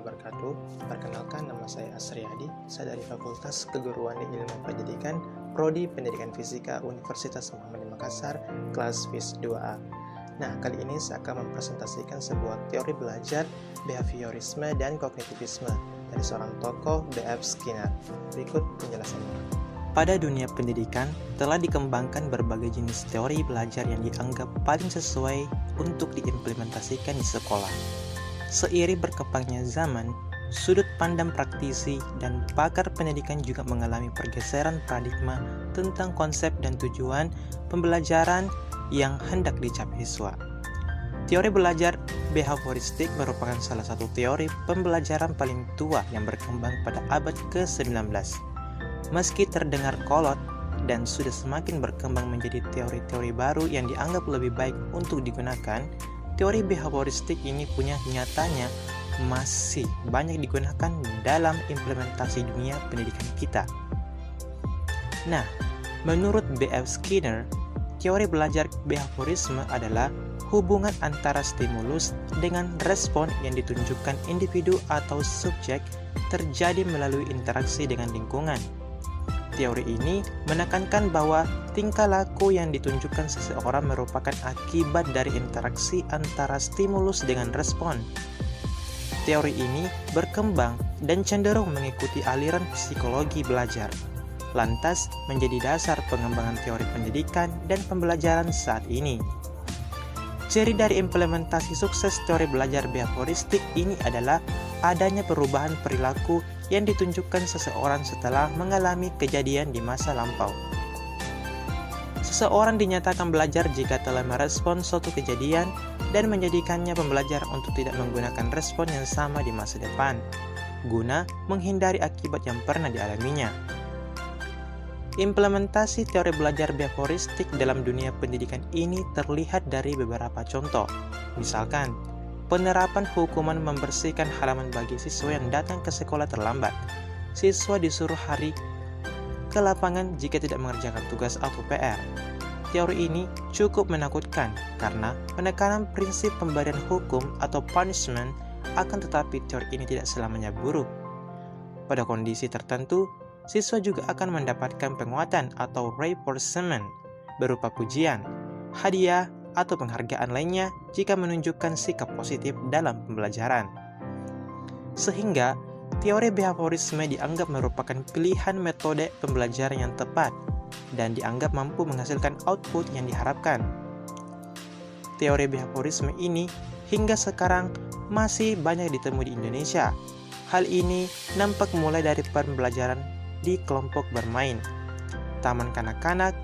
wabarakatuh. Perkenalkan, nama saya Asriyadi. Saya dari Fakultas Keguruan dan Ilmu Pendidikan, Prodi Pendidikan Fisika Universitas Muhammadiyah Makassar, kelas FIS 2A. Nah, kali ini saya akan mempresentasikan sebuah teori belajar behaviorisme dan kognitivisme dari seorang tokoh B.F. Skinner. Berikut penjelasannya. Pada dunia pendidikan, telah dikembangkan berbagai jenis teori belajar yang dianggap paling sesuai untuk diimplementasikan di sekolah. Seiring berkembangnya zaman, sudut pandang praktisi dan pakar pendidikan juga mengalami pergeseran paradigma tentang konsep dan tujuan pembelajaran yang hendak dicapai siswa. Teori belajar behavioristik merupakan salah satu teori pembelajaran paling tua yang berkembang pada abad ke-19. Meski terdengar kolot dan sudah semakin berkembang menjadi teori-teori baru yang dianggap lebih baik untuk digunakan, teori behavioristik ini punya nyatanya masih banyak digunakan dalam implementasi dunia pendidikan kita. Nah, menurut B.F. Skinner, teori belajar behaviorisme adalah hubungan antara stimulus dengan respon yang ditunjukkan individu atau subjek terjadi melalui interaksi dengan lingkungan. Teori ini menekankan bahwa tingkah laku yang ditunjukkan seseorang merupakan akibat dari interaksi antara stimulus dengan respon. Teori ini berkembang dan cenderung mengikuti aliran psikologi belajar, lantas menjadi dasar pengembangan teori pendidikan dan pembelajaran saat ini. Ciri dari implementasi sukses teori belajar behavioristik ini adalah adanya perubahan perilaku yang ditunjukkan seseorang setelah mengalami kejadian di masa lampau. Seseorang dinyatakan belajar jika telah merespon suatu kejadian dan menjadikannya pembelajar untuk tidak menggunakan respon yang sama di masa depan, guna menghindari akibat yang pernah dialaminya. Implementasi teori belajar behavioristik dalam dunia pendidikan ini terlihat dari beberapa contoh. Misalkan, penerapan hukuman membersihkan halaman bagi siswa yang datang ke sekolah terlambat. Siswa disuruh hari ke lapangan jika tidak mengerjakan tugas atau PR. Teori ini cukup menakutkan karena penekanan prinsip pemberian hukum atau punishment, akan tetapi teori ini tidak selamanya buruk. Pada kondisi tertentu, siswa juga akan mendapatkan penguatan atau reinforcement berupa pujian, hadiah, atau penghargaan lainnya jika menunjukkan sikap positif dalam pembelajaran. Sehingga, teori behaviorisme dianggap merupakan pilihan metode pembelajaran yang tepat dan dianggap mampu menghasilkan output yang diharapkan. Teori behaviorisme ini hingga sekarang masih banyak ditemui di Indonesia. Hal ini nampak mulai dari pembelajaran di kelompok bermain, taman kanak-kanak,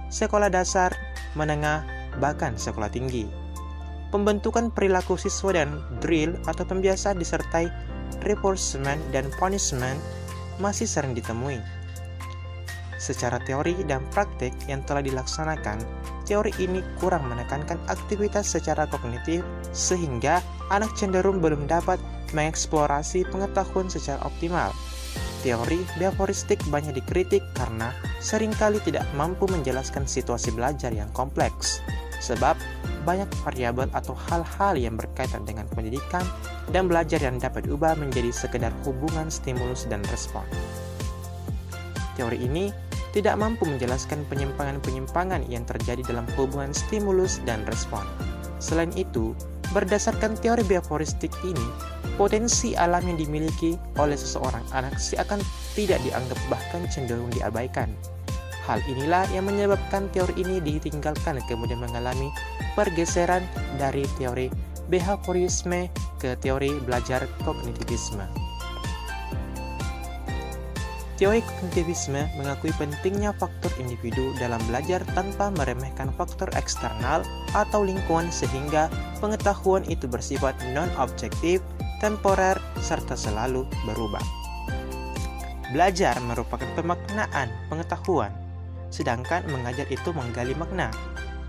sekolah dasar, menengah, bahkan sekolah tinggi. Pembentukan perilaku siswa dan drill atau pembiasaan disertai reinforcement dan punishment masih sering ditemui. Secara teori dan praktik yang telah dilaksanakan, teori ini kurang menekankan aktivitas secara kognitif sehingga anak cenderung belum dapat mengeksplorasi pengetahuan secara optimal. Teori behavioristik banyak dikritik karena seringkali tidak mampu menjelaskan situasi belajar yang kompleks, sebab banyak variabel atau hal-hal yang berkaitan dengan pendidikan dan belajar yang dapat diubah menjadi sekedar hubungan stimulus dan respon. Teori ini tidak mampu menjelaskan penyimpangan-penyimpangan yang terjadi dalam hubungan stimulus dan respon. Selain itu, berdasarkan teori behavioristik ini, potensi alam yang dimiliki oleh seseorang anak seakan tidak dianggap bahkan cenderung diabaikan. Hal inilah yang menyebabkan teori ini ditinggalkan kemudian mengalami pergeseran dari teori behaviorisme ke teori belajar kognitivisme. Teori kognitivisme mengakui pentingnya faktor individu dalam belajar tanpa meremehkan faktor eksternal atau lingkungan sehingga pengetahuan itu bersifat non-objektif, temporer, serta selalu berubah. Belajar merupakan pemaknaan pengetahuan, sedangkan mengajar itu menggali makna.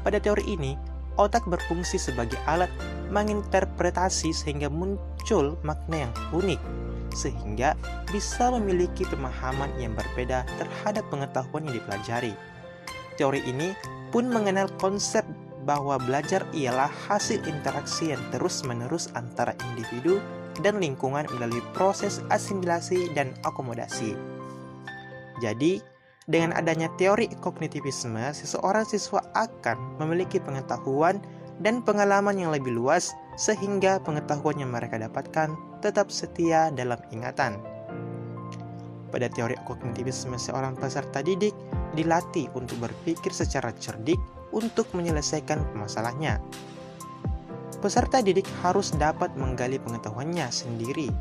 Pada teori ini, otak berfungsi sebagai alat menginterpretasi sehingga muncul makna yang unik, sehingga bisa memiliki pemahaman yang berbeda terhadap pengetahuan yang dipelajari. Teori ini pun mengenal konsep bahwa belajar ialah hasil interaksi yang terus-menerus antara individu dan lingkungan melalui proses asimilasi dan akomodasi. Jadi, dengan adanya teori kognitivisme, seseorang siswa akan memiliki pengetahuan dan pengalaman yang lebih luas sehingga pengetahuan yang mereka dapatkan tetap setia dalam ingatan. Pada teori kognitivisme, seorang peserta didik dilatih untuk berpikir secara cerdik untuk menyelesaikan masalahnya. Peserta didik harus dapat menggali pengetahuannya sendiri.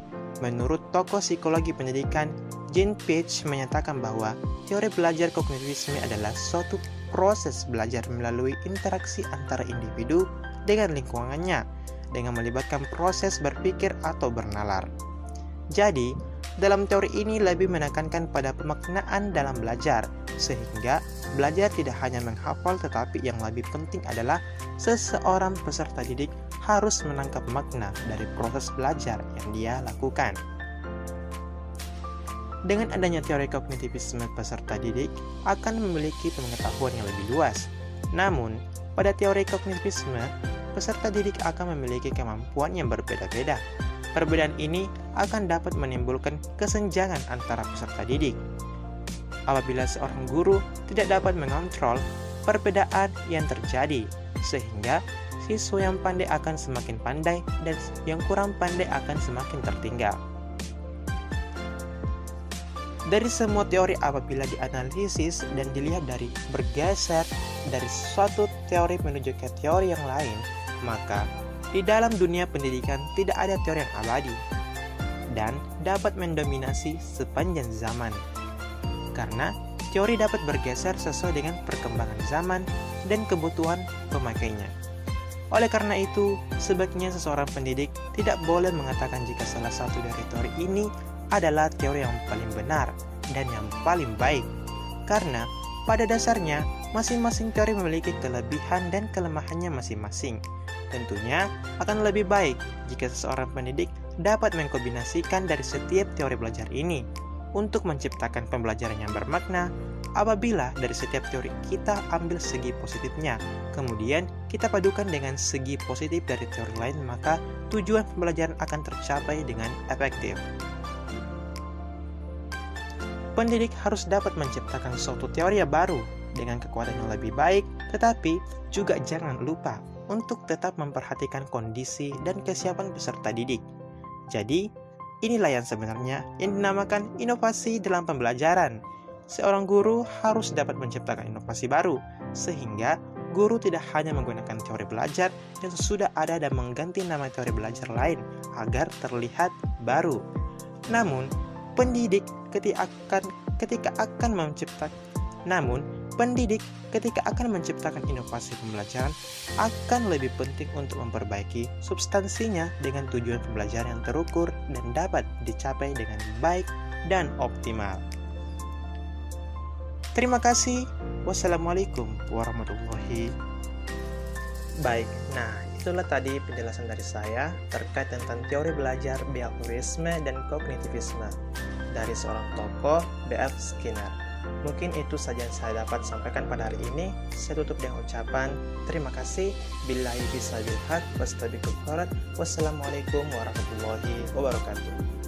Menurut tokoh psikologi pendidikan, Jane Page menyatakan bahwa teori belajar kognitivisme adalah suatu proses belajar melalui interaksi antara individu dengan lingkungannya, dengan melibatkan proses berpikir atau bernalar. Jadi, dalam teori ini lebih menekankan pada pemaknaan dalam belajar, sehingga belajar tidak hanya menghafal tetapi yang lebih penting adalah seseorang peserta didik harus menangkap makna dari proses belajar yang dia lakukan. Dengan adanya teori kognitivisme, peserta didik akan memiliki pengetahuan yang lebih luas. Namun, pada teori kognitivisme, peserta didik akan memiliki kemampuan yang berbeda-beda. Perbedaan ini akan dapat menimbulkan kesenjangan antara peserta didik. Apabila seorang guru tidak dapat mengontrol perbedaan yang terjadi, sehingga siswa yang pandai akan semakin pandai dan yang kurang pandai akan semakin tertinggal. Dari semua teori, apabila dianalisis dan dilihat dari bergeser dari suatu teori menuju ke teori yang lain, maka di dalam dunia pendidikan tidak ada teori yang abadi dan dapat mendominasi sepanjang zaman. Karena teori dapat bergeser sesuai dengan perkembangan zaman dan kebutuhan pemakainya. Oleh karena itu, sebaiknya seseorang pendidik tidak boleh mengatakan jika salah satu dari teori ini adalah teori yang paling benar dan yang paling baik. Karena pada dasarnya, masing-masing teori memiliki kelebihan dan kelemahannya masing-masing. Tentunya akan lebih baik jika seseorang pendidik dapat mengkombinasikan dari setiap teori belajar ini untuk menciptakan pembelajaran yang bermakna. Apabila dari setiap teori kita ambil segi positifnya, kemudian kita padukan dengan segi positif dari teori lain, maka tujuan pembelajaran akan tercapai dengan efektif. Pendidik harus dapat menciptakan suatu teori yang baru dengan kekuatan yang lebih baik, tetapi juga jangan lupa untuk tetap memperhatikan kondisi dan kesiapan peserta didik. Jadi, inilah yang sebenarnya yang dinamakan inovasi dalam pembelajaran. Seorang guru harus dapat menciptakan inovasi baru, sehingga guru tidak hanya menggunakan teori belajar yang sudah ada dan mengganti nama teori belajar lain agar terlihat baru. Namun, pendidik ketika akan menciptakan inovasi pembelajaran akan lebih penting untuk memperbaiki substansinya dengan tujuan pembelajaran yang terukur dan dapat dicapai dengan baik dan optimal. Terima kasih. Wassalamualaikum warahmatullahi wabarakatuh. Baik, nah itulah tadi penjelasan dari saya terkait tentang teori belajar behaviorisme dan kognitivisme dari seorang tokoh B.F. Skinner. Mungkin itu saja yang saya dapat sampaikan pada hari ini. Saya tutup dengan ucapan terima kasih. Billahi bisabil haq wastabiqul khairat. Wassalamualaikum warahmatullahi wabarakatuh.